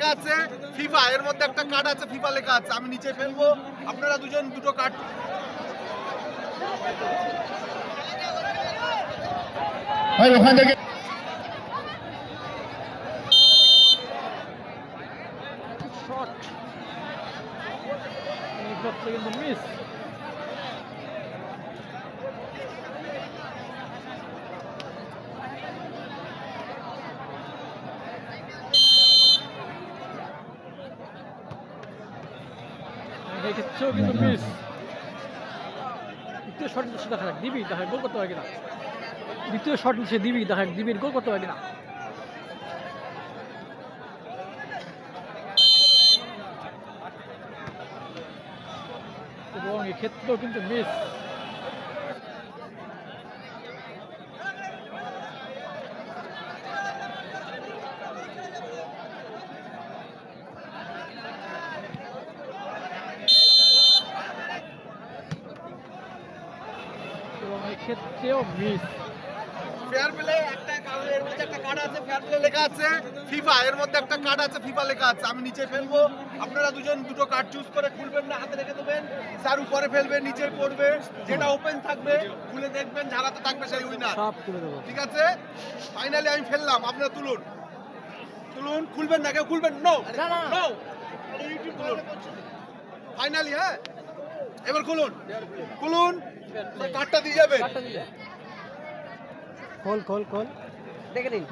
লেখা আছে ফিফা, এর মধ্যে একটা কার্ড আছে ফিফা লেখা আছে। আমি নিচে ফেলবো, আপনারা দুজন দুটো কার্ড। ওখান থেকে কিন্তু মিস। এক্ষেত্রেও কিন্তু মিস। দ্বিতীয় শট নিচ্ছে, দেখা যাক দিবি, দেখা গোল করতে হয় কিনা। দ্বিতীয় শট নিচ্ছে দিবি, দেখা দিবির গোল করতে হয় কিনা। এবং এক্ষেত্রেও কিন্তু মিস। এবং এক্ষেত্রেও মিস। ফেয়ার প্লে একটা এর মধ্যে একটা কার্ড আছে ফেয়ার প্লে লেখা আছে ফিফা, এর মধ্যে একটা কার্ড আছে ফিফা লেখা আছে। আমি নিচে ফেলবো, আপনারা দুজন দুটো কার্ড চুজ করে খুলবেন না, হাতে রেখে দেবেন। স্যার উপরে ফেলবে, নিচে পড়বে, যেটা ওপেন থাকবে খুলে দেখবেন, যারাতে থাকবে সেই উইনার। সব তুলে দেবো। ঠিক আছে, ফাইনালি আমি ফেললাম, আপনারা তুলুন তুলুন। খুলবেন না, কেউ খুলবেন নো নো। ফাইনালি হ্যাঁ, এবার খুলুন খুলুন, কার্ডটা দিয়ে যাবেন। খোল খোল খোল, দেখে নিন।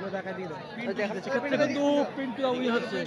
সেক্ষেত্রে কিন্তু পিন্টু উইন হচ্ছে।